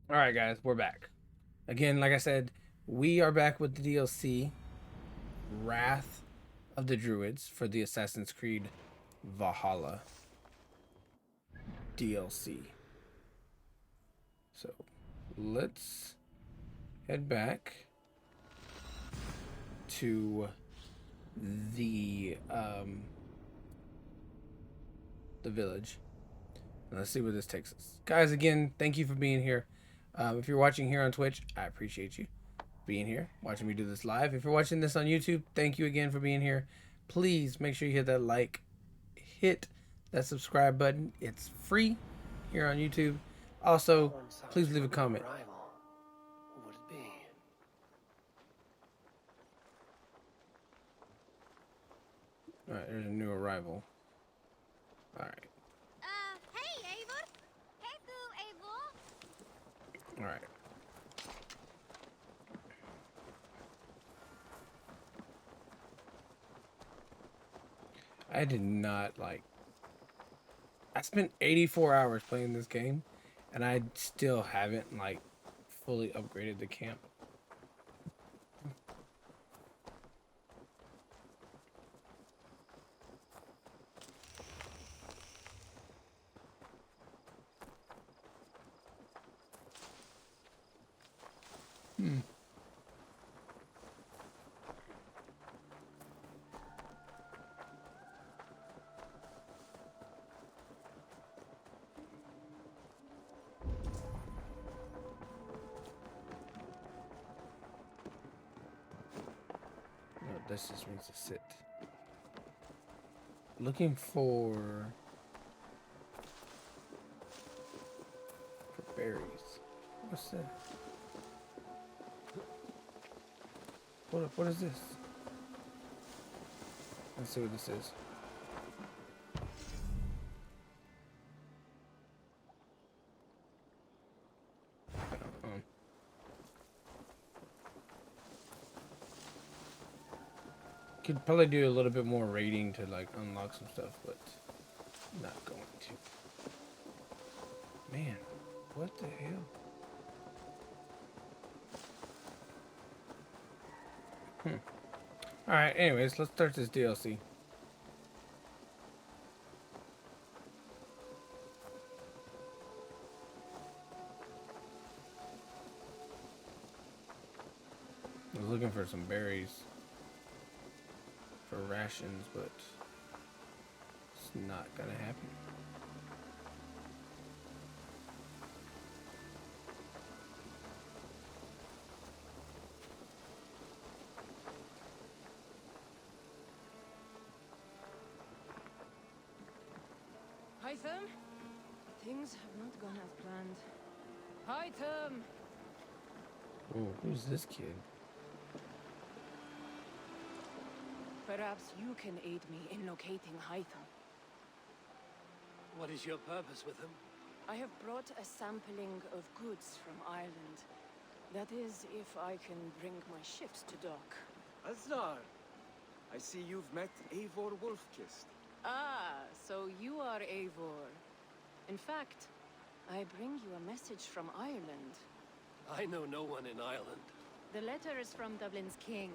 All right, guys, we're back. Again, like I said, we are back with the DLC Wrath of the Druids for the Assassin's Creed Valhalla DLC. So let's head back to the um, the village. And let's see where this takes us, guys. Again, thank you for being here. If you're watching here on Twitch, I appreciate you being here, watching me do this live. If you're watching this on YouTube, thank you again for being here. Please make sure you hit that like, hit that subscribe button. It's free here on YouTube. Also, please leave a comment. Who would it be? All right, there's a new arrival. All right, Hey, Eivor. Hey, du, Eivor. all right. I did not like. I spent 84 hours playing this game, and I still haven't like fully upgraded the camp. Hmm. No, this just means to sit. Looking for berries. What's that? What is this? Let's see what this is. Um, could probably do a little bit more raiding to like unlock some stuff, but not going to. Man, what the hell? All right. Anyways, let's start this DLC. I was looking for some berries for rations, but it's not gonna happen. Hytham? Things have not gone as planned. Hytham! Oh, who's this kid? Perhaps you can aid me in locating Hytham. What is your purpose with him? I have brought a sampling of goods from Ireland. That is, if I can bring my ships to dock. Azar, I see you've met Eivor Wolfkist. Ah, so you are Eivor. In fact, I bring you a message from Ireland. I know no one in Ireland. The letter is from Dublin's king.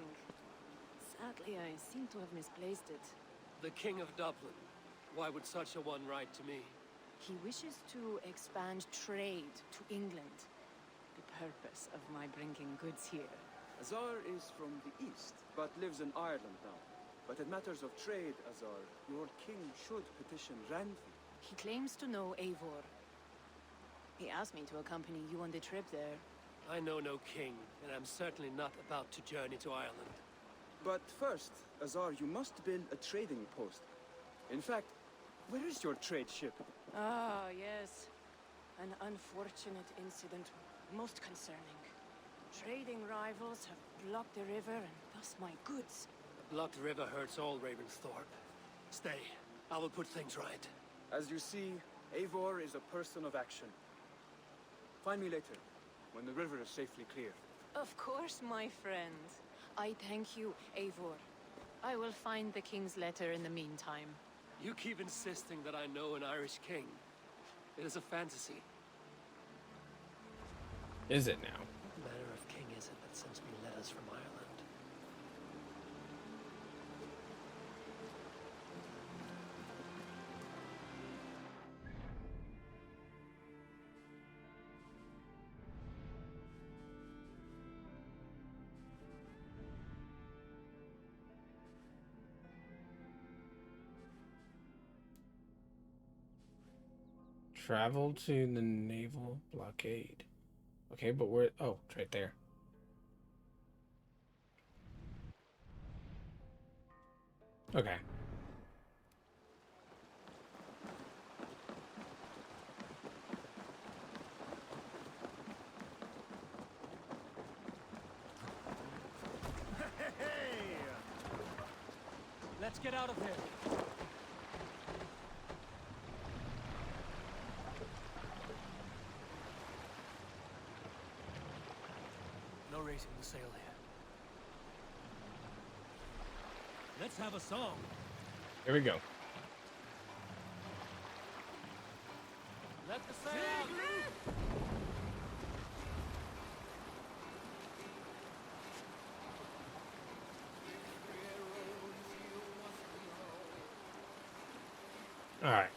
Sadly, I seem to have misplaced it. The King of Dublin. Why would such a one write to me? He wishes to expand trade to England. The purpose of my bringing goods here. Azar is from the east, but lives in Ireland now. But in matters of trade, Azar, your king should petition Ranvi. He claims to know Eivor. He asked me to accompany you on the trip there. I know no king, and I'm certainly not about to journey to Ireland. But first, Azar, you must build a trading post. In fact, where is your trade ship? Ah, yes. An unfortunate incident, most concerning. Trading rivals have blocked the river and thus my goods. A blocked river hurts all Ravensthorpe. Stay. I will put things right. As you see, Eivor is a person of action. Find me later, when the river is safely clear. Of course, my friend. I thank you, Eivor. I will find the king's letter in the meantime. You keep insisting that I know an Irish king. It is a fantasy. Is it now? Manner of king is it that sends me letters from Ireland? Travel to the naval blockade. Okay, but where? Oh, it's right there. Okay. Hey! Let's get out of here. No raising the sail here. Let's have a song. Here we go. Let the sail out. All right.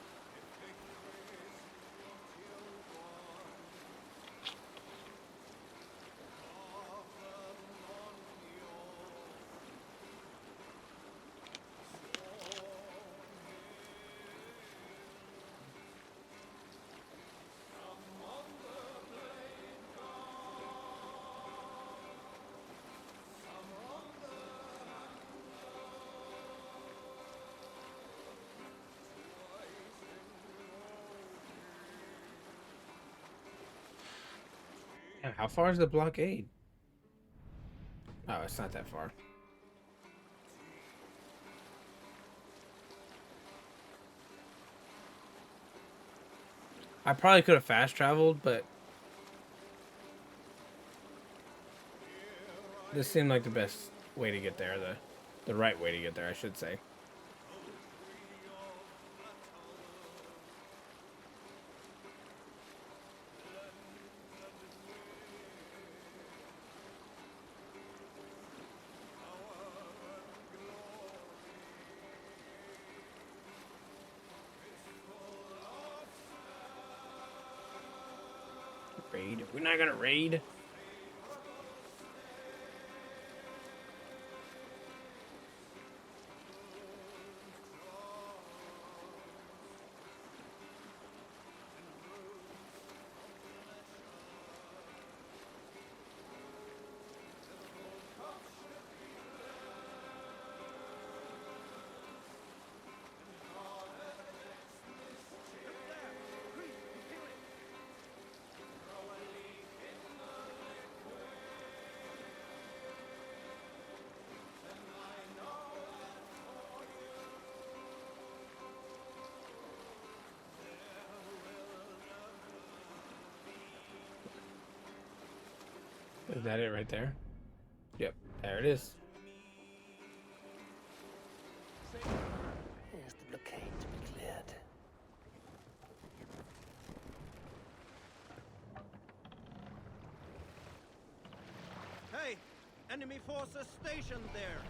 Yeah, how far is the blockade? Oh, it's not that far. I probably could have fast traveled, but this seemed like the best way to get there. The right way to get there, I should say. Raid? We're not gonna raid? Is that it right there? Yep, there it is. Here's the blockade to be cleared. Hey! Enemy forces stationed there!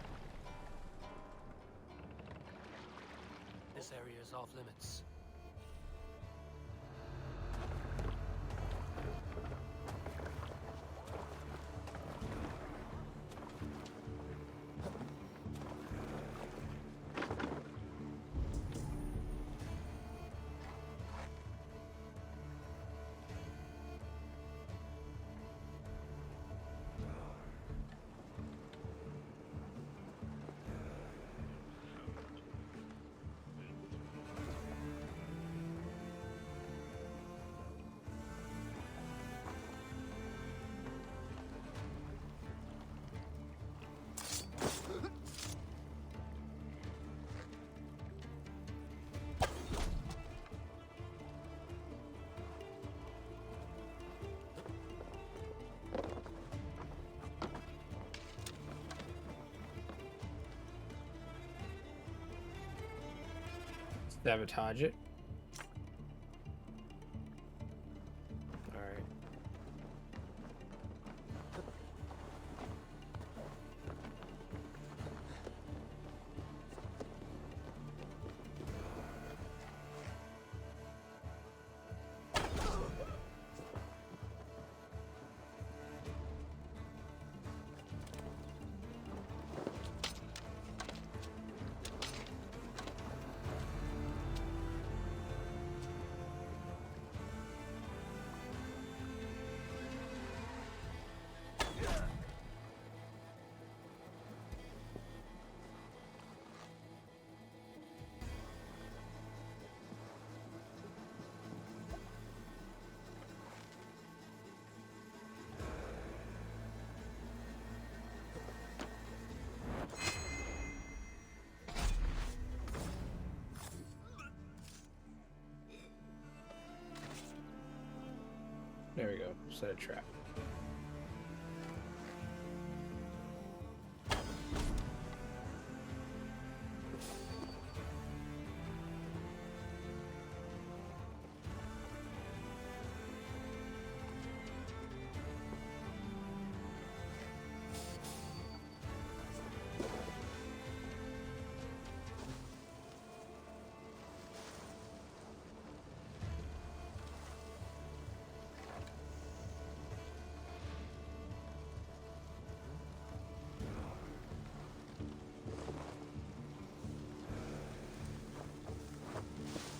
This area is off limits. Sabotage it. Alright. There we go. Set a trap.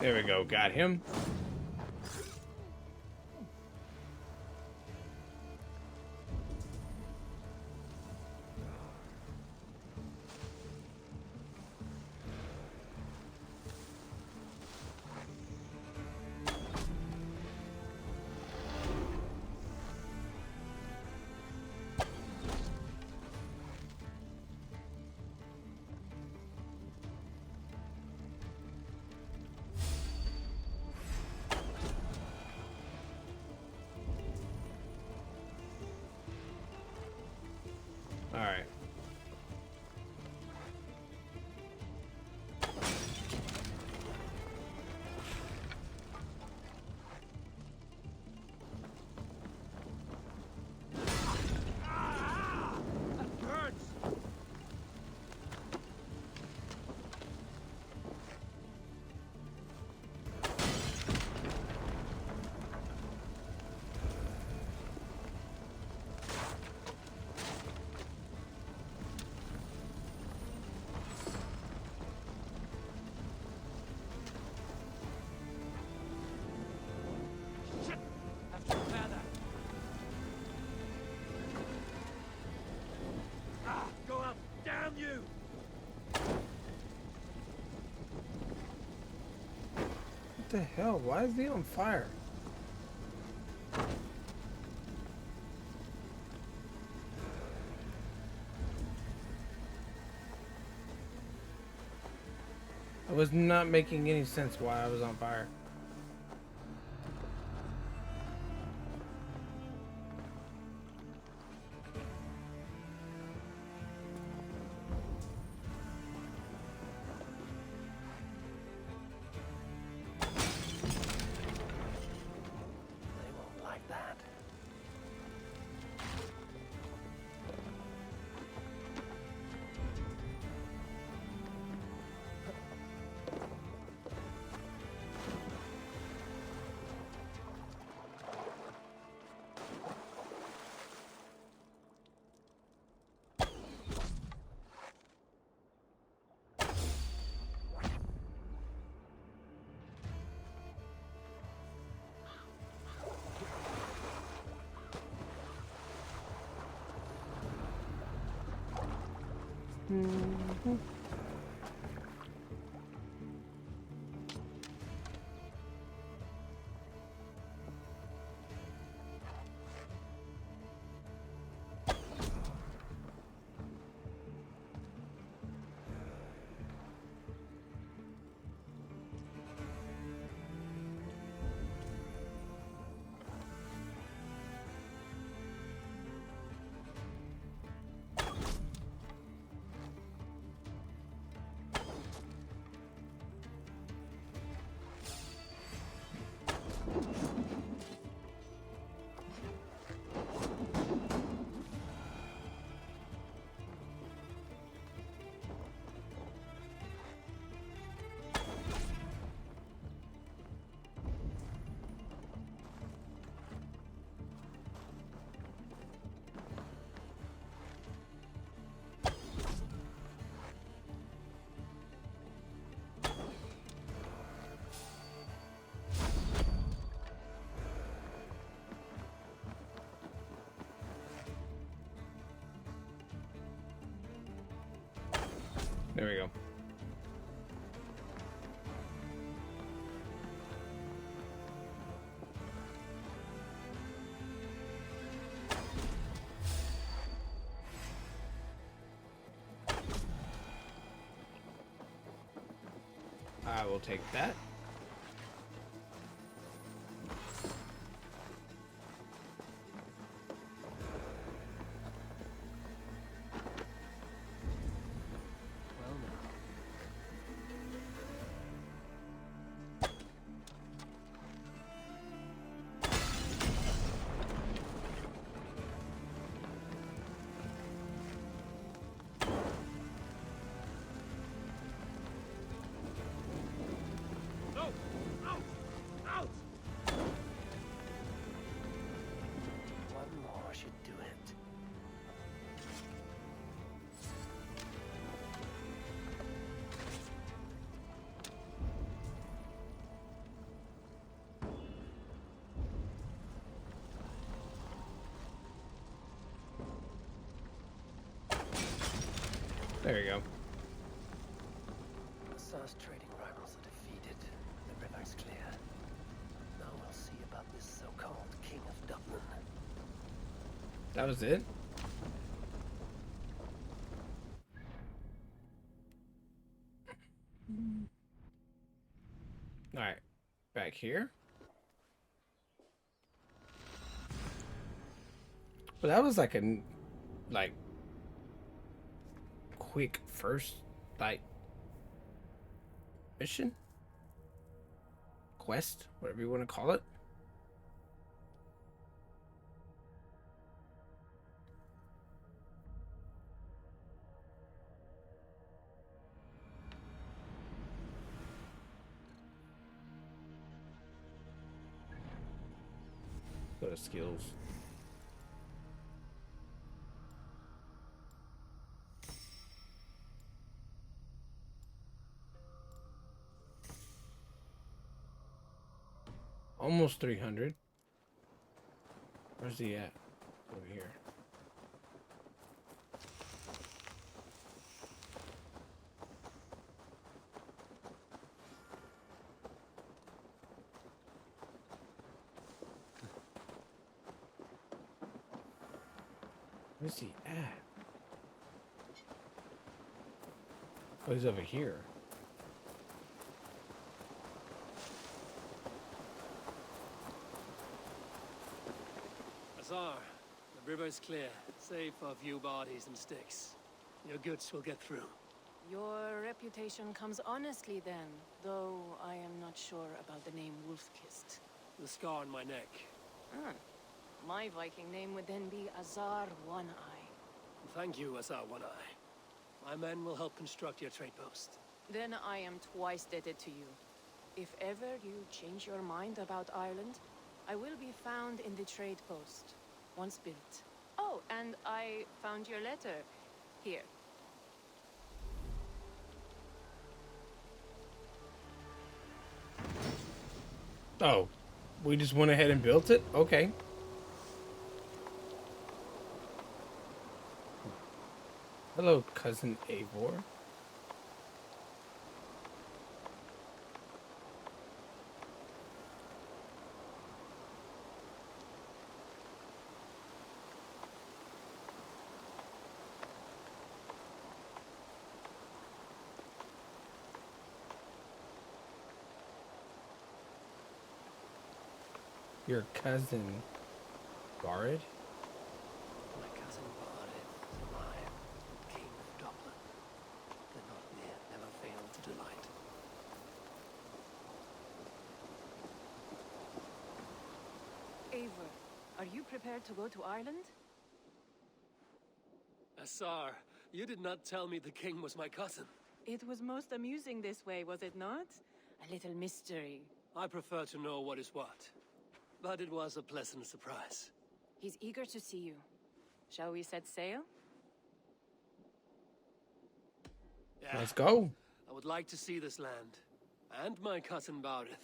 There we go. Got him. All right. Go up! Damn you! What the hell? Why is he on fire? It was not making any sense why I was on fire. They won't like that. There we go. I will take that. There you go. Asar's trading rivals are defeated. The river's clear. Now we'll see about this so-called King of Dublin. That was it? Alright. Back here. But that was like a quick first mission? Quest? Whatever you want to call it. Go to skills. Almost 300. Where's he at? Over here. Where's he at? Oh, he's over here. Azar, the river is clear, save for a few bodies and sticks. Your goods will get through. Your reputation comes honestly then, though I am not sure about the name Wolfkist. The scar on my neck. Ah, my Viking name would then be Azar One Eye. Thank you, Azar One Eye. My men will help construct your trade post. Then I am twice indebted to you. If ever you change your mind about Ireland, I will be found in the trade post, once built. Oh, and I found your letter. Here. Oh, we just went ahead and built it? Okay. Hello, cousin Eivor. Your cousin, Barid? My cousin Barid is alive, King of Dublin. The Nothnir never failed to delight. Eivor, are you prepared to go to Ireland? Azar, you did not tell me the king was my cousin. It was most amusing this way, was it not? A little mystery. I prefer to know what is what. But it was a pleasant surprise. He's eager to see you. Shall we set sail? Yeah, Let's go. I would like to see this land. And my cousin Barid.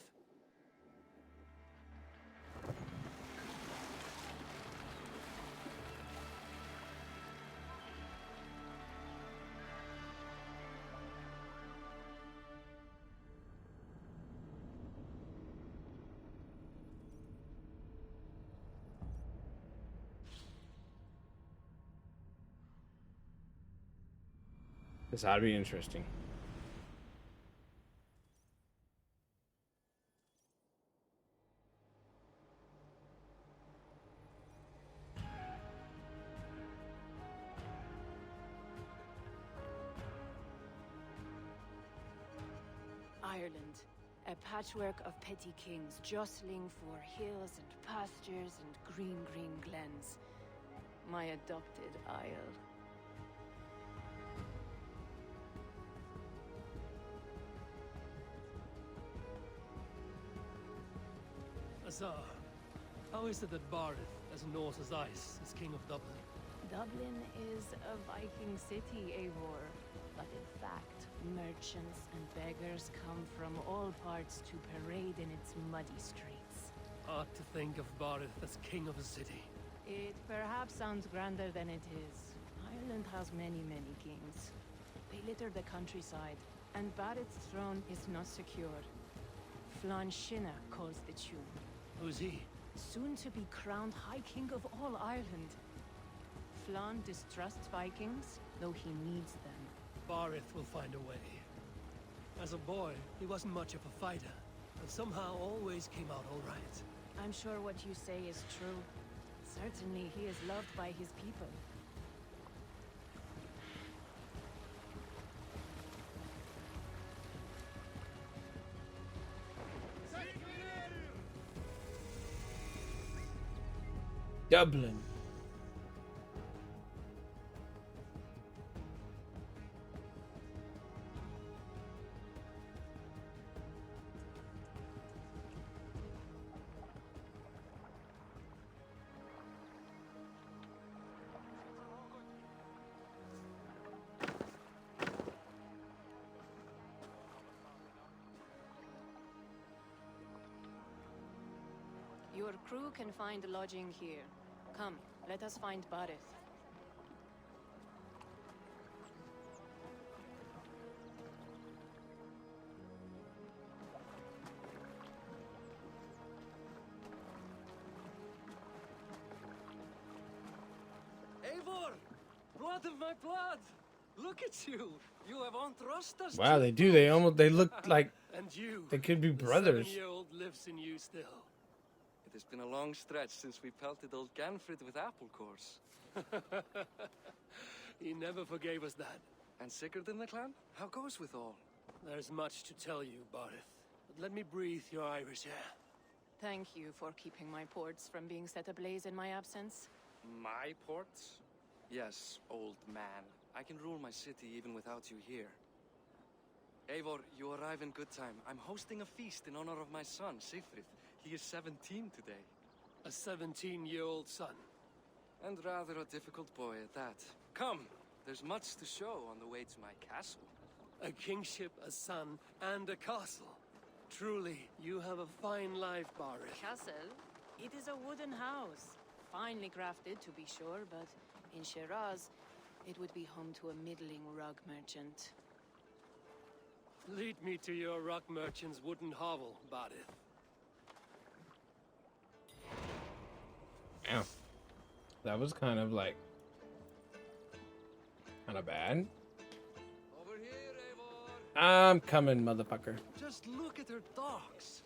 This ought to be interesting. Ireland, a patchwork of petty kings jostling for hills and pastures and green glens. My adopted isle. Azar, how is it that Barid, as Norse as ice, is king of Dublin? Dublin is a Viking city, Eivor. But in fact, merchants and beggars come from all parts to parade in its muddy streets. Hard to think of Barid as king of a city. It perhaps sounds grander than it is. Ireland has many kings. They litter the countryside, and Barrett's throne is not secure. Flann Shinna calls the tune. Who's he? Soon to be crowned High King of all Ireland. Flann distrusts Vikings, though he needs them. Barith will find a way. As a boy, he wasn't much of a fighter, but somehow always came out all right. I'm sure what you say is true. Certainly he is loved by his people. Dublin. Your crew can find lodging here. Come, let us find Barith. Eivor! Blood of my blood! Look at you! You have entrusted us. Wow, they do. They look like And you, they could be the brothers. 7-year-old lives in you still. It has been a long stretch since we pelted old Ganfrid with apple cores. He never forgave us that. And Sigurd in the clan? How goes with all? There's much to tell you, Barith. But let me breathe your Irish air. Thank you for keeping my ports from being set ablaze in my absence. My ports? Yes, old man. I can rule my city even without you here. Eivor, you arrive in good time. I'm hosting a feast in honor of my son, Sigfrid. He is 17 today. A 17-year-old son. And rather a difficult boy at that. Come, there's much to show on the way to my castle. A kingship, a son, and a castle. Truly, you have a fine life, Barith. Castle? It is a wooden house. Finely crafted, to be sure, but in Shiraz, it would be home to a middling rug merchant. Lead me to your rock merchant's wooden hovel, Barith. Ow. That was kind of like bad. Over here, Eivor! I'm coming, motherfucker. Just look at her docks.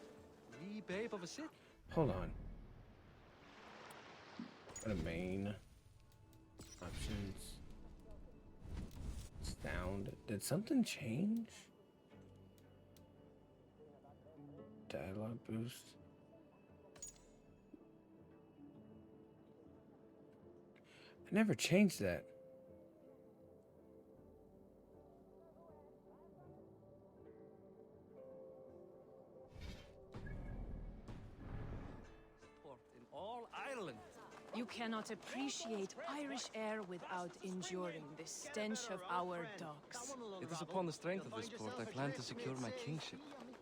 Wee babe of a city. Hold on. Go to main options. Sound. Did something change? Dialogue boost. I never changed that. Port in all Ireland. You cannot appreciate Irish air without enduring the stench of our docks. It is upon the strength of this port I plan to secure my kingship.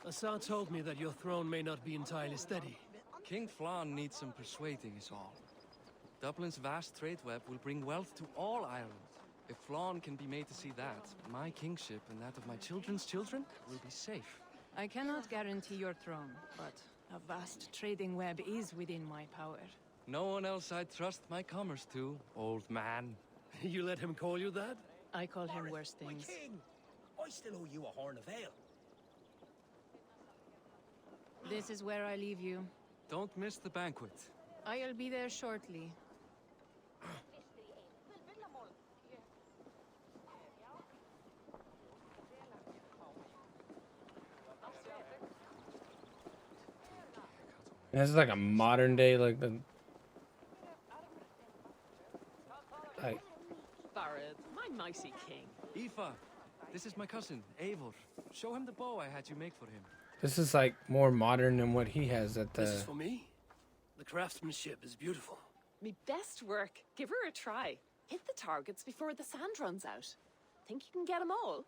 Asa told me that your throne may not be entirely steady. King Flann needs some persuading is all. Dublin's vast trade web will bring wealth to all Ireland. If Flann can be made to see that, my kingship and that of my children's children will be safe. I cannot guarantee your throne, but a vast trading web is within my power. No one else I'd trust my commerce to, old man. You let him call you that? I call him worse things. King, I still owe you a horn of ale. This is where I leave you. Don't miss the banquet. I'll be there shortly. This is like a modern day, like the. Like, Barrett, my mighty king. Aoife, this is my cousin, Eivor. Show him the bow I had you make for him. this is like more modern than what he has at This is the. for me. The craftsmanship is beautiful. Me best work. Give her a try. Hit the targets before the sand runs out. Think you can get them all?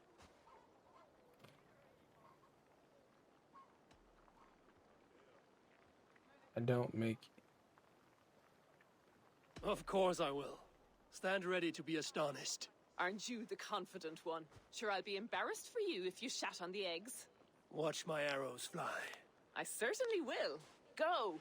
I don't make. Of course I will. Stand ready to be astonished. Aren't you the confident one? Sure, I'll be embarrassed for you if you shat on the eggs. Watch my arrows fly. I certainly will. Go!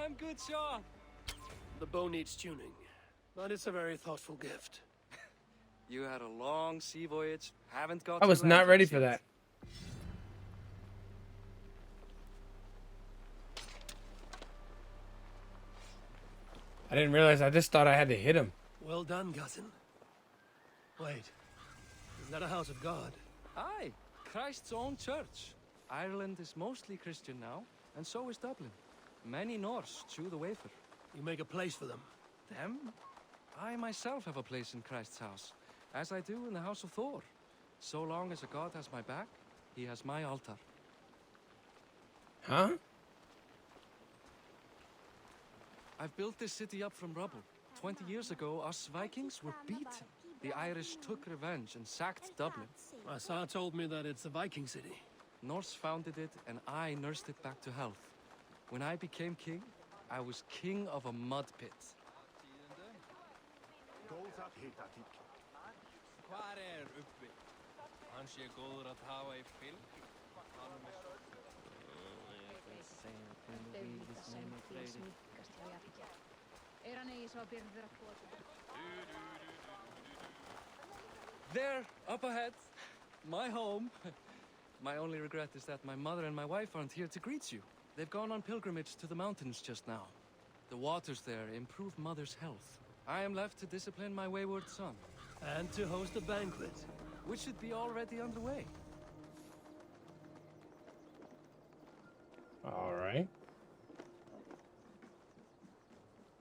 Damn good shot! The bow needs tuning, but it's a very thoughtful gift. You had a long sea voyage, haven't got I to was land not ready yet. for that. I didn't realize. I just thought I had to hit him. Well done, cousin. Wait, is that a house of God? Aye, Christ's own church. Ireland is mostly Christian now, and so is Dublin. Many Norse chew the wafer. You make a place for them. Them? I myself have a place in Christ's house, as I do in the House of Thor. So long as a god has my back, he has my altar. Huh? I've built this city up from rubble. 20 years ago, us Vikings were beaten. The Irish took revenge and sacked Dublin. My Sar told me that it's a Viking city. Norse founded it, and I nursed it back to health. When I became king, I was king of a mud pit. Hvar uppi? Hann sé góður að hafa í fylg. There, up ahead, my home. My only regret is that my mother and my wife aren't here to greet you. They've gone on pilgrimage to the mountains just now. The waters there improve mother's health. I am left to discipline my wayward son. And to host a banquet. Which should be already underway. All right.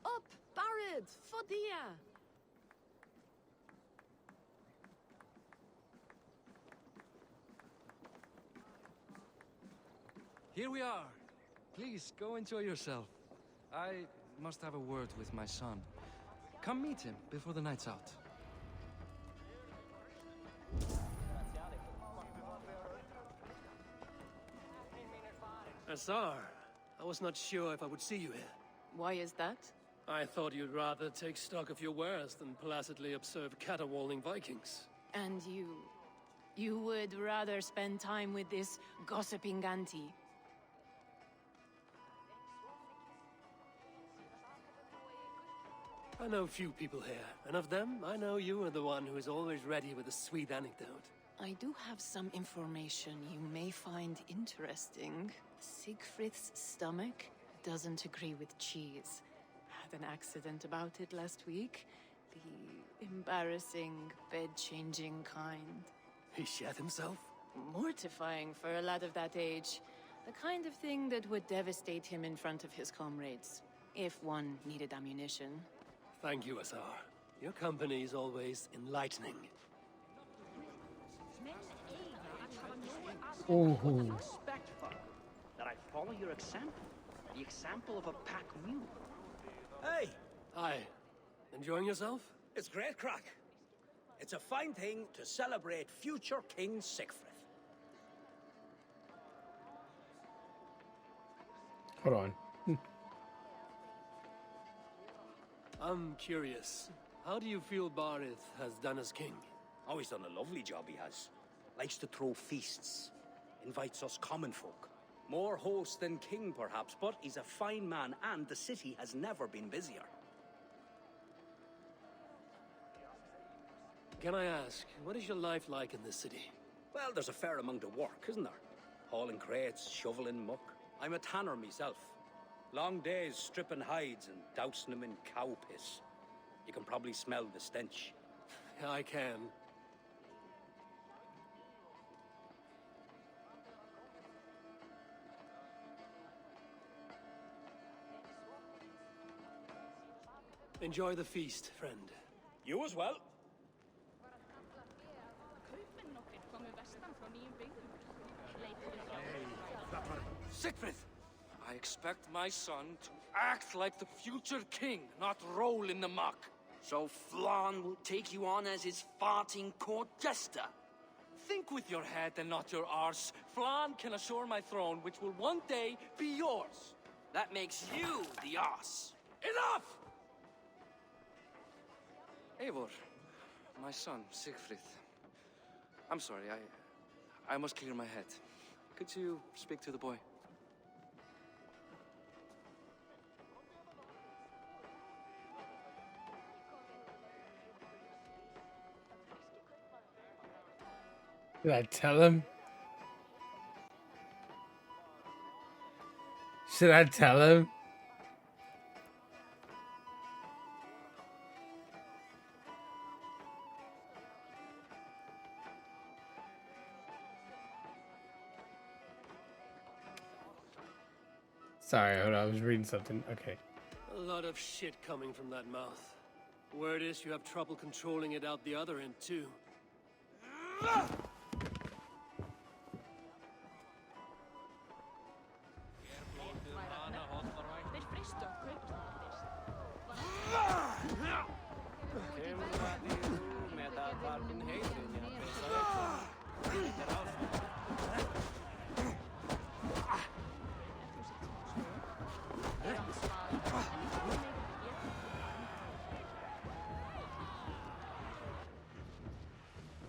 Up, Barad, Fodia! Here we are. Please, go enjoy yourself. I must have a word with my son. Come meet him before the night's out. Azar, I was not sure if I would see you here. Why is that? I thought you'd rather take stock of your wares than placidly observe caterwauling Vikings. And you would rather spend time with this gossiping auntie? I know few people here, and of them, I know you are the one who is always ready with a sweet anecdote. I do have some information you may find interesting. Siegfried's stomach doesn't agree with cheese. Had an accident about it last week. The embarrassing, bed-changing kind. He shat himself? Mortifying for a lad of that age. The kind of thing that would devastate him in front of his comrades. If one needed ammunition. Thank you, Azar. Your company is always enlightening. Ooh. Respectful that I follow your example. The example of a pack mule. Hey, Hi. Enjoying yourself? it's great crack. It's a fine thing to celebrate future King Siegfried. Hold on. I'm curious. How do you feel Barith has done as king? Oh, he's done a lovely job, he has. Likes to throw feasts. Invites us common folk. More host than king, perhaps, but he's a fine man, and the city has never been busier. Can I ask, what is your life like in this city? Well, there's a fair amount of work, isn't there? Hauling crates, shoveling muck. I'm a tanner myself. Long days stripping hides and dousing them in cow piss. You can probably smell the stench. I can. Enjoy the feast, friend. You as well. Siegfried! I expect my son to act like the future king, not roll in the muck. So Flan will take you on as his farting court jester? Think with your head and not your arse. Flan can assure my throne, which will one day be yours. That makes you the ass. Enough! Eivor, my son, Siegfried. I'm sorry, I must clear my head. Could you speak to the boy? Did I tell him? Should I tell him? Sorry, hold on. I was reading something. Okay. A lot of shit coming from that mouth. Word is you have trouble controlling it out the other end, too.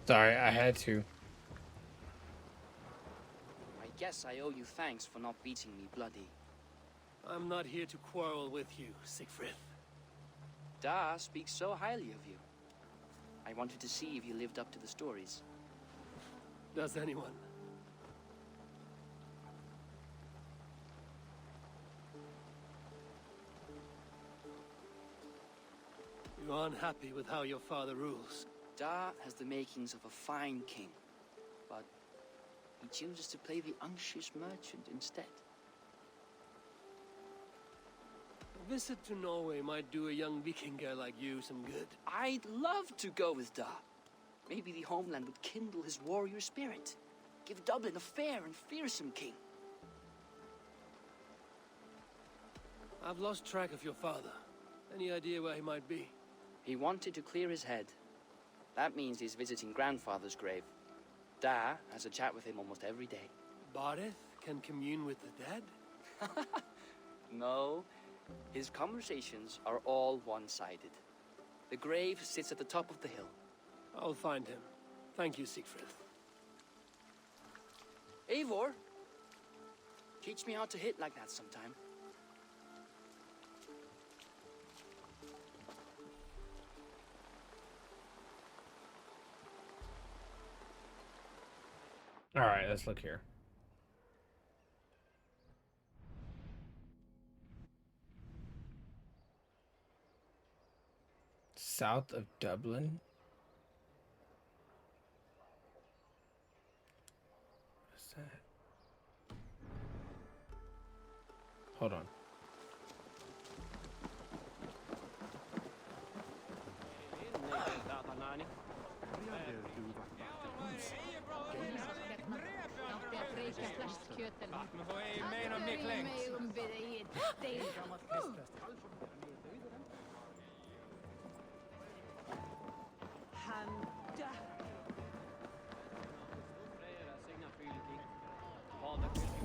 Sorry, I had to. I guess I owe you thanks for not beating me bloody. I'm not here to quarrel with you, Siegfried. Da speaks so highly of you. I wanted to see if you lived up to the stories. Does anyone? You're unhappy with how your father rules. Da has the makings of a fine king, but he chooses to play the unctuous merchant instead. A visit to Norway might do a young Vikinger like you some good. I'd love to go with Da. Maybe the homeland would kindle his warrior spirit. Give Dublin a fair and fearsome king. I've lost track of your father. Any idea where he might be? He wanted to clear his head. That means he's visiting grandfather's grave. Da has a chat with him almost every day. Bareth can commune with the dead? No, his conversations are all one-sided. The grave sits at the top of the hill. I'll find him. Thank you, Siegfried. Eivor, teach me how to hit like that sometime. All right, let's look here. South of Dublin. What's that? Hold on.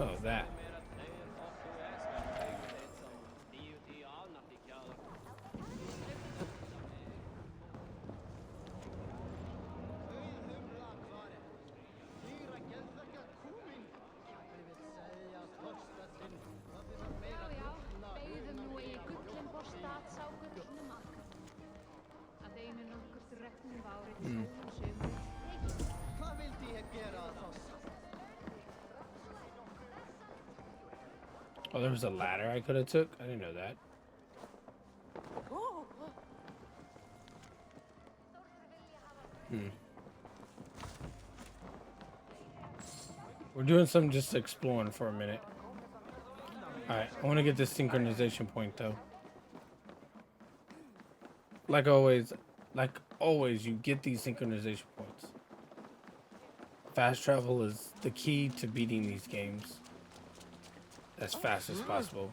Oh, that. Oh, there was a ladder I could have took? I didn't know that. We're doing some just exploring for a minute. Alright, I want to get this synchronization point though. Like always, you get these synchronization points. Fast travel is the key to beating these games. as fast as possible.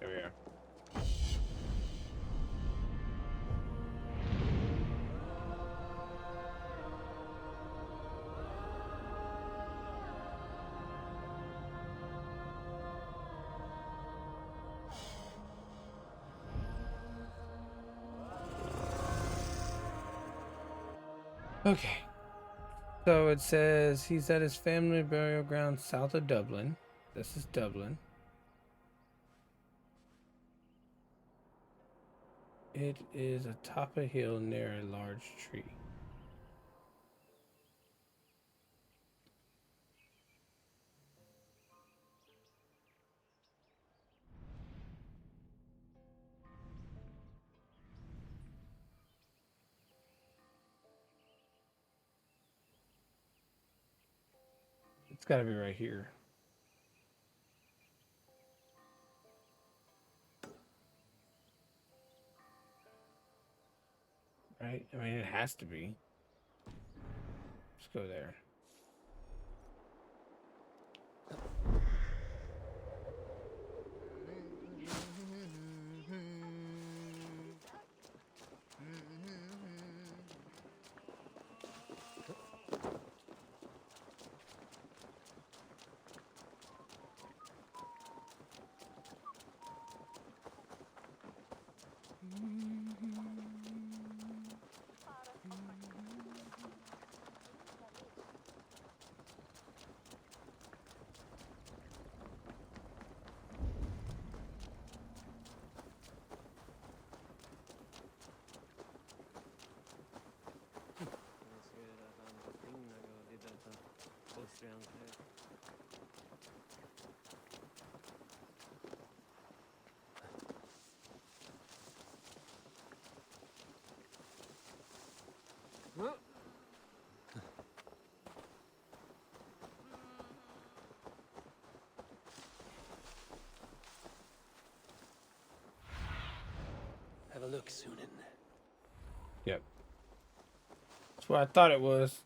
There we are. Okay. So it says he's at his family burial ground south of Dublin. This is Dublin. It is atop a hill near a large tree. It's got to be right here. Right? I mean, it has to be. Let's go there. Have a look, Sunan. Yep. That's what I thought it was.